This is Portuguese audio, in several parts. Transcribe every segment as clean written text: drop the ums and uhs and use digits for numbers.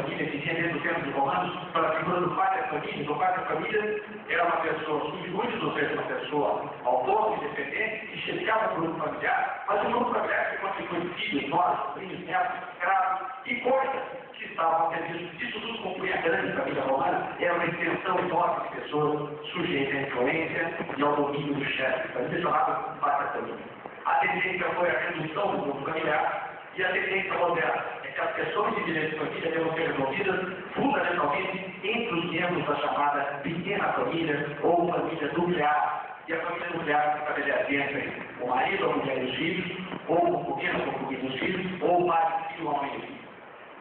família, que tinha dentro do tempo dos romanos, para a figura do pai da família. O pai da família era uma pessoa subjúdice, ou seja, uma pessoa autônoma, independente, que chegava para o grupo familiar, mas o grupo familiar que constitui filhos, nós, sobrinhos, netos, escravos e coisas que estavam a serviço disso tudo concluía a grande família romana, era uma extensão enorme de pessoas sujeitas à influência e ao domínio do chefe. Então, isso é chamado pai da família. A tendência foi a redução do grupo familiar e a tendência moderna é que as questões de direito de família devam ser resolvidas fundamentalmente entre os membros da chamada pequena família ou família nuclear. E a família nuclear se estabelece entre o marido, a mulher e os filhos, ou o concubino, a concubina e os filhos, ou o pai, o filho, o homem e o filho.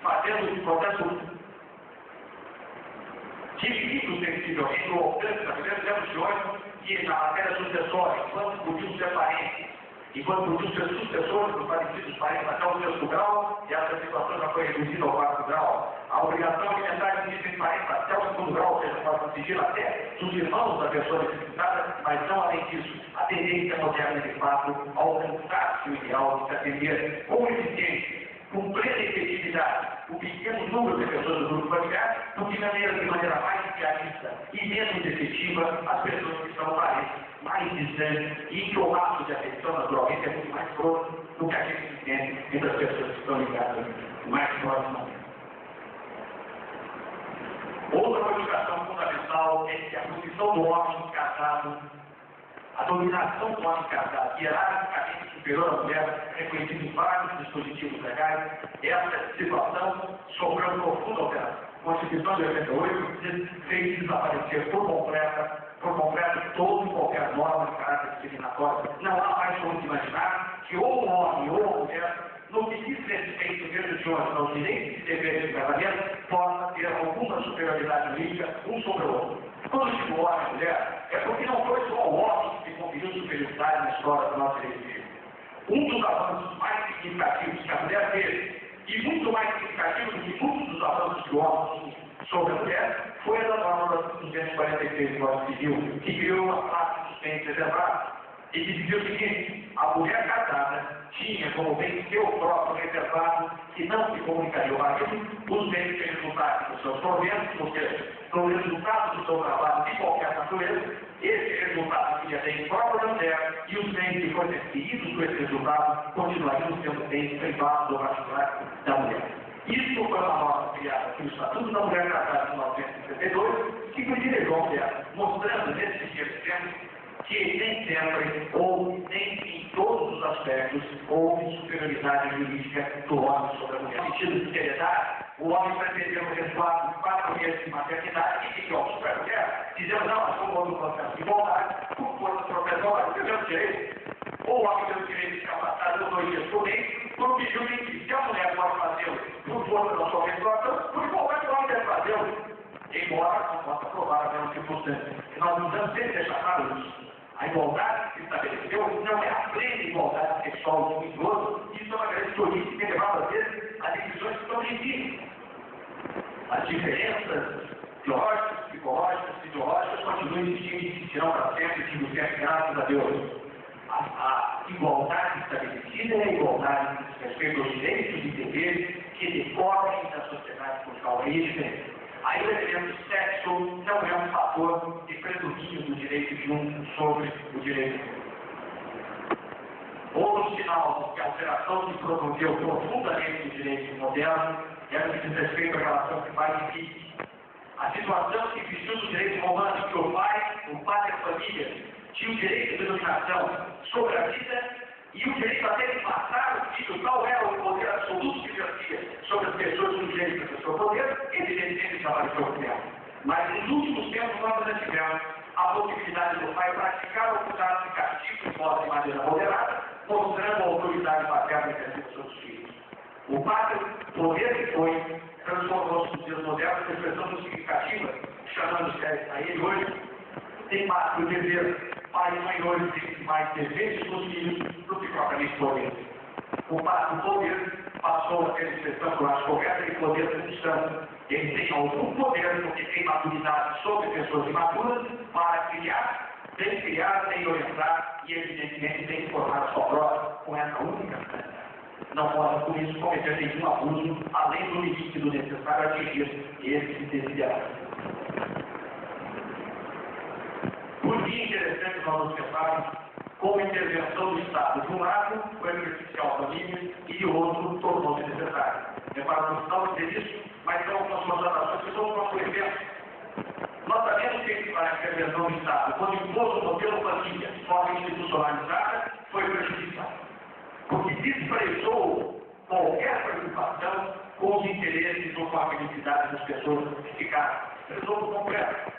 Fazendo, portanto, dividido sensivelmente o alcance da família, temos de olho que na matéria sucessória, enquanto podiam ser parentes, enquanto podiam ser sucessores dos falecidos parentes até o sexto grau, e essa situação já foi reduzida ao quarto grau, a obrigação alimentar de esses parentes até o segundo grau, ou seja, pode exigir até dos irmãos da pessoa necessitada, mas não além disso, a tendência moderna de fato a alcançar-se o ideal de se atender com eficiência, com plena efetividade, o pequeno número de pessoas do grupo familiar, de maneira mais realista e menos efetiva as pessoas que são parentes mais distantes e que o laço de afeição naturalmente é muito mais próximo do que aquele que tem entre as pessoas que estão ligadas mais próximamente. Outra modificação fundamental é que a posição do homem casado, a dominação do homem casado, hierarquicamente superior à mulher, reconhecida em vários dispositivos legais, essa situação sofreu profunda alteração. A Constituição de 88 fez desaparecer por completo todo e qualquer norma de caráter discriminatório. Não há mais como imaginar que ou um homem ou uma mulher, no que diz respeito mesmo de hoje aos direitos e deveres do casamento, possa ter alguma superioridade jurídica um sobre o outro. Quando digo homem e mulher, é porque não foi só o homem que conferiu superioridade na história do nosso direito civil. Um dos avanços mais significativos que a mulher teve, e muito mais significativo do que muitos dos avanços que o homem sobre a mulher, foi a norma da 246 do Código Civil, que criou uma classe de sustento reservado, e que dizia o seguinte: a mulher casada tinha como bem seu próprio reservado que não se comunicaria ao marido os bens que resultassem dos seus proventos, ou seja, no resultado do seu trabalho de qualquer natureza, esse resultado seria bem próprio da mulher e os bens que fossem adquiridos com esse resultado continuariam sendo bens privados ou particulares da mulher. Isso foi uma norma criada pelo Estatuto da Mulher Casada de 1962, que privilegiou a mulher, mostrando nesse tempo que nem sempre, ou nem em todos os aspectos, houve superioridade jurídica do homem sobre a mulher. No sentido de seriedade, o homem pretendeu o resultado de 4 meses de maternidade e que, sobre a mulher, dizendo, não, mas como houve um processo de igualdade, por força professora, teve o direito, ou o homem tem o direito de ficar passado 2 dias por mês, por pedido que se a mulher pode fazê-lo por força da sua menstruação, por igualdade o homem deve fazê-lo, embora não possa provar a mesma circunstância. Nós não devemos sempre deixar claro isso. A igualdade que se estabeleceu não é a plena igualdade sexual do idoso, isso é uma grande política que levava, às vezes, a decisões que são legítimas. As diferenças teóricas, psicológicas, ideológicas continuam existindo e existirão para sempre, digo sempre, graças a Deus. A igualdade estabelecida é a igualdade que diz respeito aos direitos e deveres que decorrem da sociedade conjugal. Aí é diferente. Aí o elemento sexo não é um fator de predomínio do direito de um sobre o direito do outro. Outro sinal que a alteração se promoveu profundamente no direito moderno é o que diz respeito à relação de pai e filho. A situação que existiu no direito romano em que o pai da família, tinha o direito de dominação sobre a vida e o direito até de matar o filho, qual era o poder absoluto que exercia sobre as pessoas sujeitas ao seu poder, evidentemente já apareceu o tempo. Mas nos últimos tempos nós já tivemos a possibilidade do pai praticar o cuidado de castigo de maneira moderada, mostrando a autoridade paterna exercida sobre os filhos. O poder que foi, transformou-se nos dias modernos em expressão significativa, chamando-se a ele hoje, tem mais o dever. Pai e mãe hoje têm mais deveres com os filhos do que propriamente poder. O poder passou a ter expressão, eu acho correta, de poder de função. Ele tem algum poder, porque tem maturidade sobre pessoas imaturas, para criar, tem orientar e, evidentemente, tem que formar a sua prova com essa única finalidade. não podem, por isso, cometer nenhum abuso, além do limite do necessário atingir esse desiderados. Por que é interessante nós observarmos como a intervenção do Estado, de um lado, foi prejudicial à família e de outro, tornou-se necessário. Reparamos, não dizer isso, mas são algumas constatações que são como exemplo. Nós sabemos que a intervenção do Estado, quando impôs o modelo família de forma institucionalizada, foi prejudicial. Porque desprezou qualquer preocupação com os interesses ou com a felicidade das pessoas que ficaram. Desprezou por completo.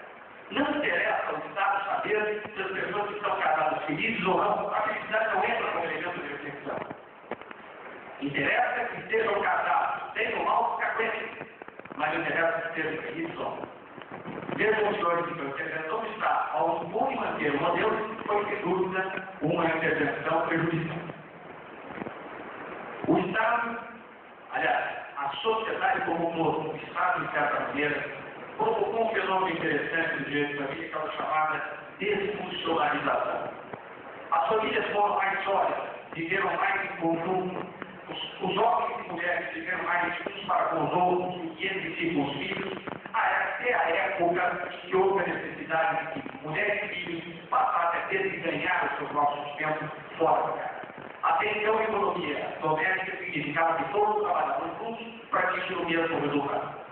Não interessa ao Estado saber se as pessoas que estão casadas felizes ou não. A felicidade não entra como elemento de reflexão. Interessa que estejam casados, tenham mal que aguentem, mas não interessa que estejam felizes ou não. Vejam, senhores, que a intervenção do Estado, ao impor e manter o modelo, foi, sem dúvida, uma intervenção prejudicial. O Estado, aliás, a sociedade como um todo, o Estado, de certa maneira, provocou um fenômeno interessante do direito de família, que é a chamada desfuncionalização. As famílias foram mais sólidas, viveram mais em conjunto, os homens e mulheres viveram mais uns para com os outros e entre si com os filhos, até a época em que houve a necessidade de que mulheres e filhos passassem a ter que ganhar o seu próprio sustento fora da casa. Até então, a economia doméstica significava que todos trabalhavam juntos para atingir o mesmo resultado.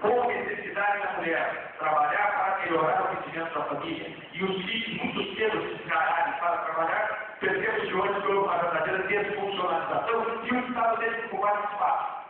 Com a necessidade da mulher trabalhar para melhorar o rendimento da família e os filhos muito cedo se descararem para trabalhar, percebemos que hoje foi uma verdadeira desfuncionalização e o Estado teve que ocupar espaço.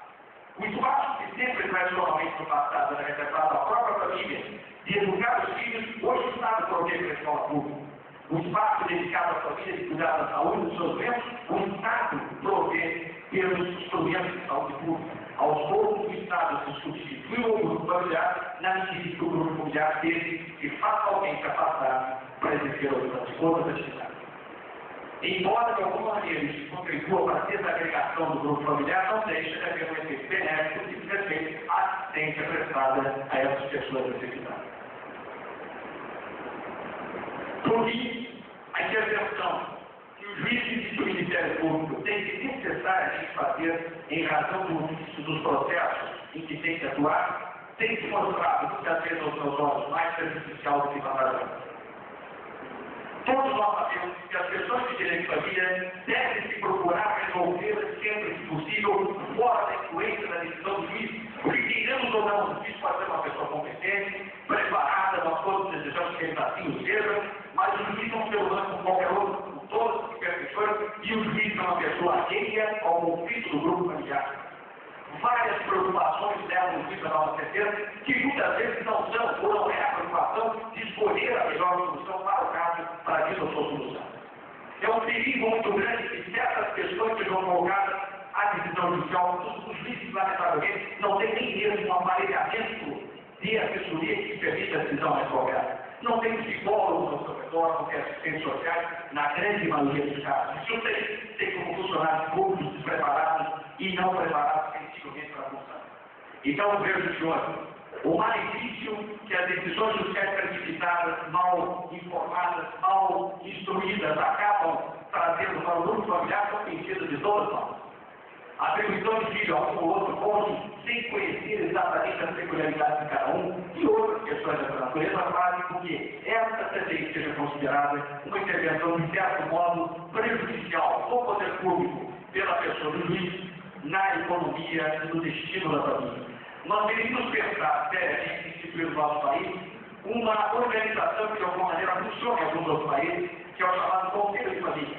O espaço que sempre tradicionalmente no passado era reservado à própria família de educar os filhos, hoje o Estado provê para a escola pública. O espaço dedicado à família de cuidar da saúde dos seus membros, o Estado provê pelos instrumentos de saúde pública. Aos poucos, o Estado se substituiu ao grupo familiar na medida que o grupo familiar teve que fatalmente afastar para exercer outras atividades. Embora, de alguma maneira, isso contribua para a desagregação do grupo familiar, não deixa de haver um efeito benéfico que diz respeito à assistência prestada a essas pessoas necessitadas. Por fim, a intervenção que o juiz e o Ministério Público têm que necessariamente fazer em razão dos processos em que tem que atuar, tem se mostrado muitas vezes aos meus olhos mais prejudicial do que vantajoso. Todos nós sabemos que as questões de direito de família devem se procurar resolver sempre que possível fora da influência da decisão do juiz, porque queiramos ou não, o juiz pode ser uma pessoa competente, preparada, nós todos desejamos que ele assim o seja, mas o juiz é um ser humano como qualquer outro, com todas as imperfeições, e o juiz é uma pessoa alheia ao conflito do grupo familiar. Várias preocupações levam o juiz a dar uma certeza que muitas vezes não são ou não é a preocupação de escolher a melhor solução para o caso, para aquilo a sua solução. É um perigo muito grande que certas questões sejam colocadas à decisão judicial. Os juízes, lamentavelmente, não têm nem mesmo um aparelhamento de assessoria que permita a decisão mais correta. Não tem psicólogos ao seu redor, não tem assistentes sociais, na grande maioria dos casos. Isso tem como funcionários públicos despreparados e não preparados sensivelmente para a função. Então, vejo, senhor, o malefício que as decisões judiciais precipitadas, mal informadas, mal instruídas, acabam trazendo para o grupo familiar são conhecidas de todas nós. A atribuição de filho a um ou outro cônjuge, sem conhecer exatamente as peculiaridades de cada um, e outras questões dessa natureza, fazem com que essa também seja considerada uma intervenção, de certo modo, prejudicial do poder público pela pessoa do juiz na economia e no destino da família. Nós deveríamos pensar seriamente em instituir no nosso país uma organização que, de alguma maneira, funcione em alguns outros países, que é o chamado Conselho de Família.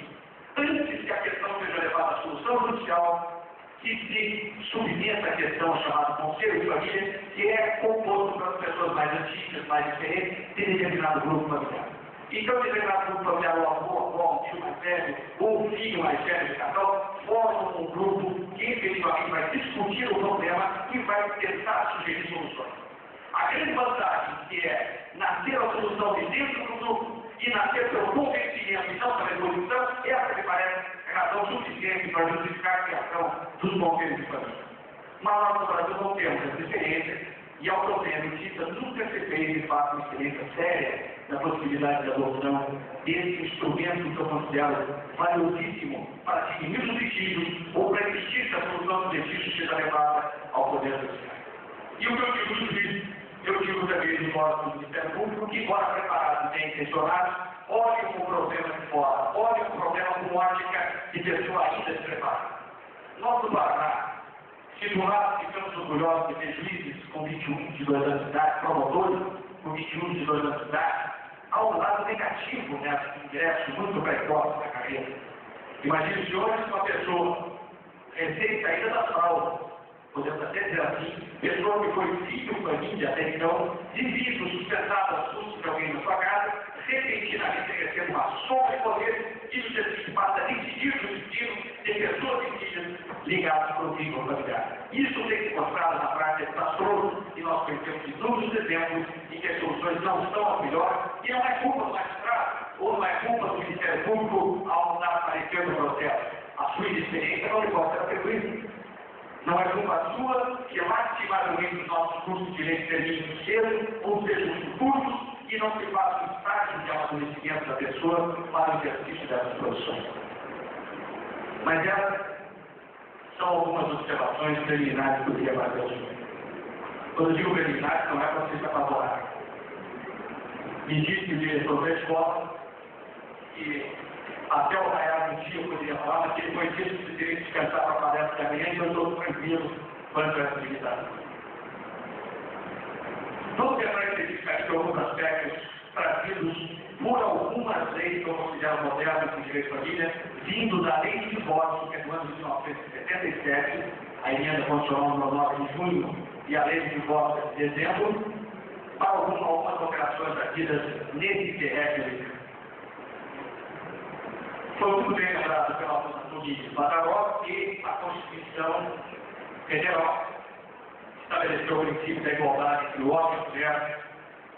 Antes que a questão seja levada à solução judicial, que se submeta a questão chamada Conselho de Família, que é composto pelas pessoas mais antigas, mais diferentes, de determinado grupo familiar. Então, determinado grupo familiar, o avô, a avó, o tio mais velho, ou o filho mais velho de casal, formam um grupo que efetivamente vai discutir o problema e vai tentar sugerir soluções. A grande vantagem que é nascer a solução de dentro do grupo e nascer pelo convencimento e não pela evolução, essa me parece razão suficiente para justificar a criação dos conselhos de família. Mas nós no Brasil não temos essa experiência E ao problema cita nunca se fez, de fato, uma experiência séria da possibilidade de adoção desse instrumento que eu considero valiosíssimo para diminuir os litígios ou para existir que a solução dos litígios seja levada ao Poder Judiciário. E o que eu digo do juiz, eu digo também do nosso Ministério Público, que, embora preparado e bem intencionado, olhem o problema de fora, olhem o problema com ótica de pessoa ainda despreparada. Nós do Paraná, se do lado ficamos orgulhosos de ter juízes com 21, 22 anos de idade, promotores com 21, 22 anos de idade, há um lado negativo nesse ingresso muito precoce na carreira. Imagine se hoje uma pessoa recém-saída da fralda, podemos até dizer assim, pessoa que foi filho família até então, vivido, sustentado a susto de alguém na sua casa, repentinamente recebe uma soma de poder e no dia seguinte passa a decidir o destino de pessoas e filhas ligadas para o vínculo familiar. Isso tem se mostrado na prática desastroso e nós conhecemos inúmeros exemplos em que as soluções não estão as melhores e não é culpa do magistrado ou não é culpa do Ministério Público ao dar parecer no processo. A sua inexperiência não lhe pode ser atribuída. Não é culpa sua que lastimadamente os nossos cursos de direito terminem cedo ou sejam muito curtos e não se faça um estágio de amadurecimento da pessoa para o exercício dessas profissões. Mas essas são algumas observações preliminares que eu queria fazer hoje. Quando eu digo preliminares, não é para vocês se apavorarem. Me disse o diretor da escola que até o raiar do dia eu poderia falar, mas ele foi dito que teria que descansar para a palestra de amanhã, então eu estou tranquilo quanto a essa atividade. Vamos tentar identificar alguns aspectos trazidos por algumas leis que eu considero modernas do direito de família, vindo da lei de divórcio, que é do ano de 1977, a emenda constitucional número 9 de junho e a lei de divórcio de dezembro, para algumas operações trazidas nesse terreno. Foi muito bem lembrado pela Luiz Badaró que a Constituição Federal estabeleceu o princípio da igualdade entre o homem e a mulher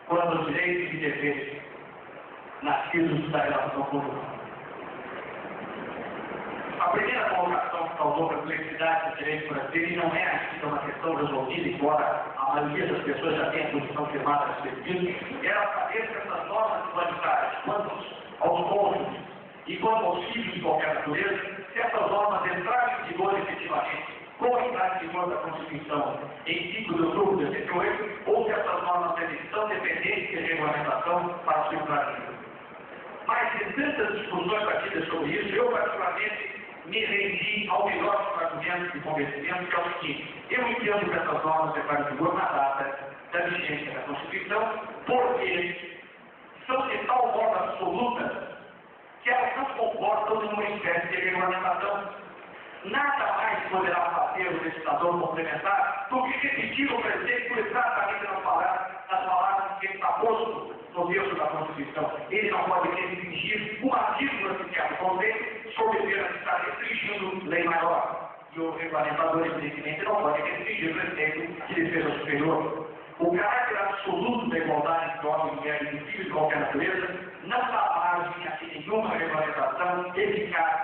quando os direitos e deveres nascidos da relação conjugal. A primeira colocação que causou perplexidade do direito brasileiro, e não é ainda uma questão resolvida, embora a maioria das pessoas já tenha a posição firmada a respeito, era saber se essas normas humanitárias, quanto aos cônjuges e quanto aos filhos de qualquer natureza, se essas normas entrarem em vigor efetivamente com a entrada em vigor da Constituição em 5 de outubro de 88, ou se essas normas são dependentes de regulamentação para sua entrada em vigor. Mas em tantas discussões batidas sobre isso, eu particularmente me rendi ao melhor dos argumentos de convencimento, que é o seguinte: eu entendo que essas normas entrarem em vigor na data da vigência da Constituição, porque são de tal forma absoluta que elas não comportam nenhuma espécie de regulamentação. Nada mais poderá fazer o legislador complementar do que repetir o preceito exatamente nas palavras que está posto no texto da Constituição. Ele não pode restringir um artigo do sequer do conceito sob pena de estar restringindo lei maior. E o regulamentador, evidentemente, não pode restringir o preceito que lhe seja superior. O caráter absoluto da igualdade entre homem e mulher e de filhos de qualquer natureza não dá margem a que nenhuma regulamentação eficaz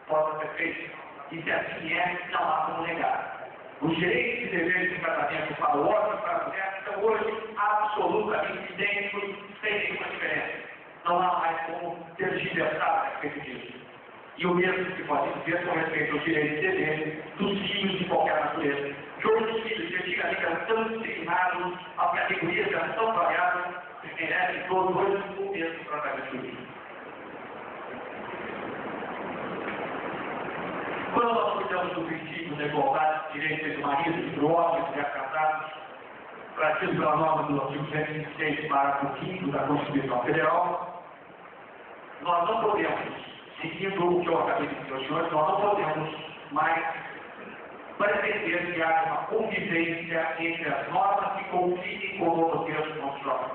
possa ser feita. E se assim é, não há como negar. Os direitos e deveres de tratamento para o homem e para a mulher são hoje absolutamente idênticos, sem nenhuma diferença. Não há mais como tergiversar a respeito disso. E o mesmo se pode dizer com respeito aos direitos e deveres dos filhos de qualquer natureza. Que hoje os filhos que antigamente eram tão disciplinados, as categorias eram tão variadas, que merecem todos hoje o mesmo tratamento jurídico. Quando nós cuidamos do princípio da igualdade de direitos entre maridos e homens e casados, trazido pela norma do artigo 126, parágrafo 5 da Constituição Federal, nós não podemos, seguindo o que eu acabei de dizer aos senhores, nós não podemos mais pretender que haja uma convivência entre as normas que conflitem com o novo texto constitucional.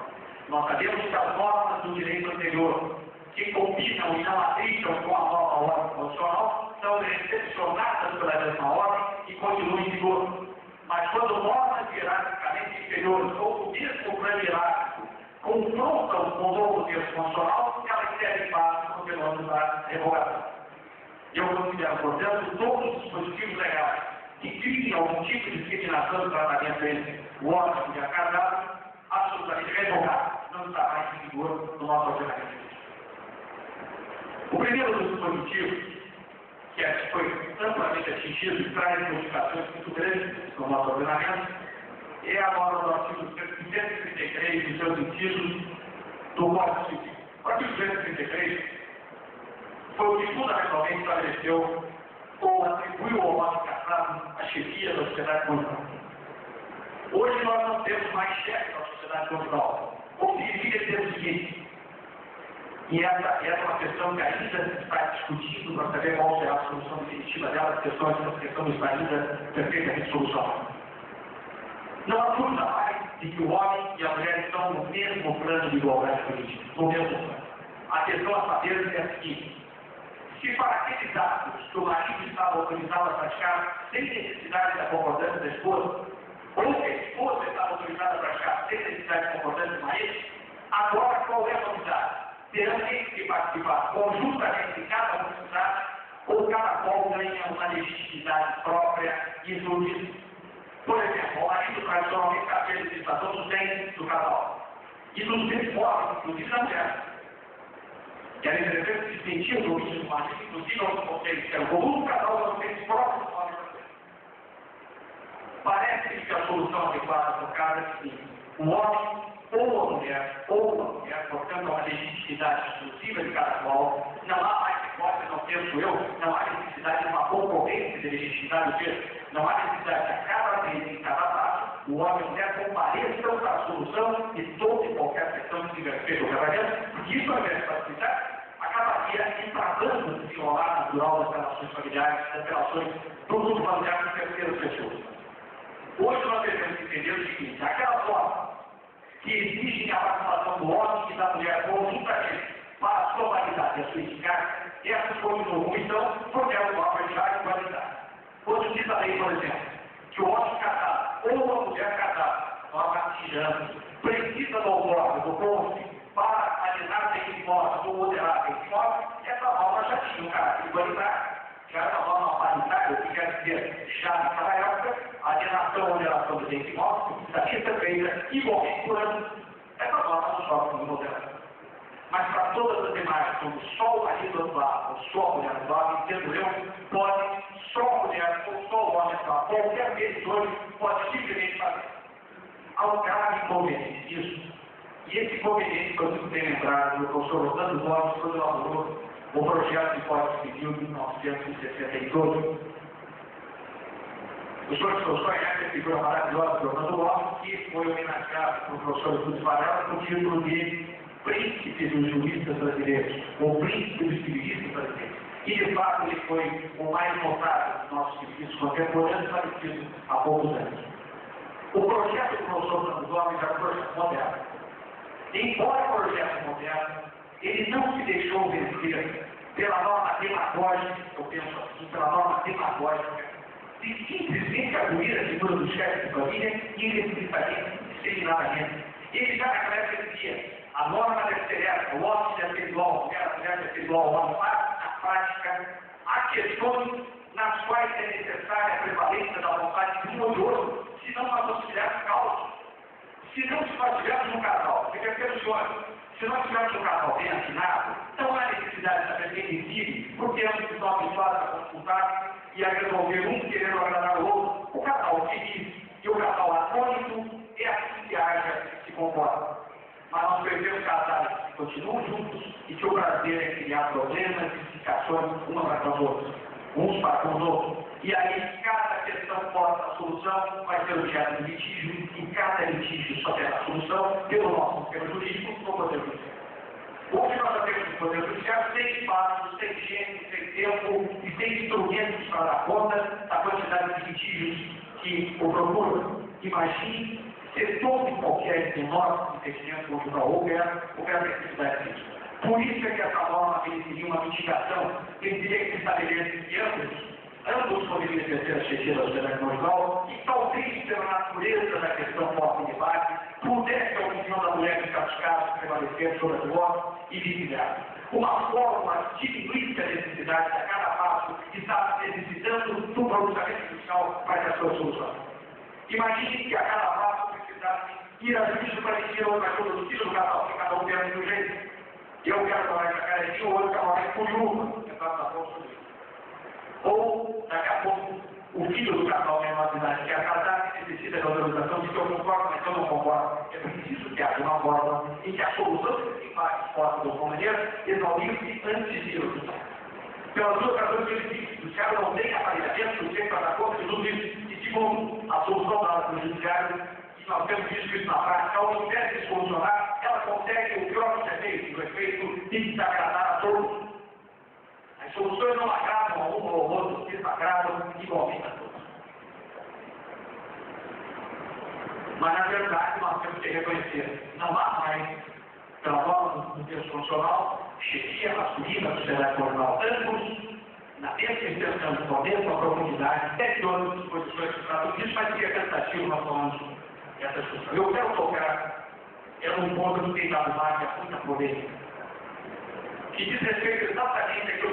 Nós sabemos que as normas do direito anterior, que combinam e não atritam com a nova ordem constitucional, são recepcionadas pela mesma ordem e continuam em vigor. Mas quando normas hierarquicamente inferiores ou do mesmo plano hierárquico confrontam com o novo texto constitucional, elas servem para o fenômeno da revogação. Eu considero, portanto, todos os dispositivos legais que criem algum tipo de discriminação do tratamento entre o homem e a mulher casada, absolutamente revogado, não está mais em vigor no nosso ordenamento. O primeiro dos dispositivos, que foi amplamente atingido e traz modificações muito grandes no nosso ordenamento, é a norma do artigo 233 dos seus incisos do Código Civil. O artigo 233 foi o que fundamentalmente estabeleceu ou atribuiu ao homem casado a chefia da sociedade conjugal. Hoje nós não temos mais chefe na sociedade conjugal. O que deveria ter o seguinte, e essa é uma questão que ainda se está discutindo para saber qual será a solução definitiva dela, essa questão está ainda perfeitamente solucionada. Não há dúvida mais de que o homem e a mulher estão no mesmo plano de igualdade política, no mesmo plano. A questão a saber é a seguinte: se para aqueles atos que o marido estava autorizado a praticar sem necessidade da concordância da esposa, ou que a esposa estava autorizada a praticar sem necessidade da concordância do marido, agora qual é a novidade? Terão eles que participar conjuntamente de cada um dos atos, ou cada qual ganha uma legitimidade própria e exclusiva. Por exemplo, o marido tradicionalmente faz a legislação dos bens do casal e dos bens móveis, inclusive da mulher. E a interessante se sentir o domínio do marido, inclusive aos conselhos que é o volume do casal dos bens próprios do homem. Parece que a solução adequada no caso é que o homem ou a mulher, portanto, uma legitimidade exclusiva de cada qual, não há mais hipótese, não penso eu, não há necessidade de uma concorrência de legitimidade, ou seja, não há necessidade de a cada vez, em cada passo, o homem e a mulher compareçam para a solução de toda e qualquer questão que tiver feito o casamento, porque isso, ao invés de facilitar, acabaria entravando o desenrolar natural das relações familiares, das relações do grupo familiar com terceiras pessoas. Hoje nós devemos entender o seguinte: aquela forma que exigem a participação do homem e da mulher conjuntamente para a sua validade e a sua eficácia, essas continuam, então, porque é uma validade e qualidade. Quando diz a lei, por exemplo, que o homem casado ou a mulher casada, nós atinjamos, precisa do autógrafo, do cônjuge, para alienar bem imóveis ou moderar bem imóveis, essa norma já tinha um caráter de qualidade. Já era uma norma paritária, o que quer dizer, já naquela época, a alienação ou moderação do bem imóveis precisaria ser feita igualmente por ano. Essa norma não sofre de moderação. Mas para todas as demais, como só o marido atuar ou só a mulher atuar, entendo eu, pode só a mulher ou só o homem atuar. Qualquer vez hoje pode simplesmente fazer. Há um grave inconveniente disso. E esse inconveniente foi muito bem lembrado do professor Orlando Gomes quando elaborou o projeto de Código Civil de 1962. O senhor conhece a figura maravilhosa do Orlando Gomes, que foi homenageado pelo professor Júlio Varela com o título de Príncipe dos Juristas Brasileiros, ou Príncipe dos Civilistas Brasileiros. E, de fato, ele foi o mais notável dos nossos civilistas contemporâneos, falecido há poucos anos. O projeto do professor Orlando Gomes é um projeto moderno. Embora o projeto moderno, ele não se deixou vencer pela norma demagógica, eu penso assim, pela norma demagógica, de simplesmente abolir a figura do chefe de família irresponsabilizadamente, discriminadamente. Ele já naquela época dizia: a norma deve ser essa, o homem deve ser igual à mulher, a mulher deve ser igual ao homem, mas, na prática, há questões nas quais é necessária a prevalência da vontade de um ou de outro, senão nós não tivermos causa. Se não nós tivermos um casal, se nós tivermos um casal bem assinado, não há necessidade de saber quem decide, porque ambos estão habituados a consultar e a resolver um querendo agradar o outro. O casal feliz e o casal atônito é assim que haja e se comporta. Mas nós preferiamos casais que continuam juntos e que o prazer é criar problemas e explicações umas para as outras, uns para os outros. E aí cada questão posta a solução vai ser objeto de litígio e cada litígio só terá a solução pelo nosso sistema jurídico no Poder Judiciário. Hoje nós já temos no Poder Judiciário sem espaço, sem gente, sem tempo e sem instrumentos para dar conta da quantidade de litígios que o procuram. Imagine se todo e qualquer menor investimento conjugal houver necessidade disso. Por isso é que essa norma teria uma mitigação, teria que estabelecer que ambos poderiam exercer a chefia da sociedade conjugal e talvez, pela natureza da questão posta em debate, pudesse a opinião da mulher em certos casos prevalecer sobre a do homem e vice-versa. Uma fórmula que diminuísse a necessidade de a cada passo estar necessitando do pronunciamento judicial final vai ter a sua solução. Imagine que a cada passo precisasse ir a juízo para decidir outra coisa do filho do casal, que cada um tem do jeito. Eu quero trabalhar com a carequinha, o outro quer trabalhar com viúva, é para estar pronto. Ou, daqui a pouco, o filho do casal tem uma cidade que é casar, que necessita de autorização de que eu concordo, mas eu não concordo. É preciso que haja uma forma em que a solução desse impacto possa, de alguma maneira, exaurir-se antes de eu. Pelas duas razões que ele disse, o Thiago não tem aparelhamento, o para dar conta de tudo isso. E segundo, a solução dada pelo judiciário, e nós temos visto isso na prática, ao invés de solucionar, ela consegue o pior dos efeitos, o efeito de desagradar a todos. As soluções não agradam a um ou ao outro, desagradam igualmente a todos. Mas, na verdade, nós temos que reconhecer, não há mais, pela forma do texto constitucional, chefia masculina da sociedade colonial, ambos, na mesma extensão, com a mesma profundidade, 7 outras disposições que tratam disso, mas que é tentativo nós falamos essa discussão. Eu quero tocar um ponto que tem dado margem a muita polêmica, que diz respeito exatamente àquilo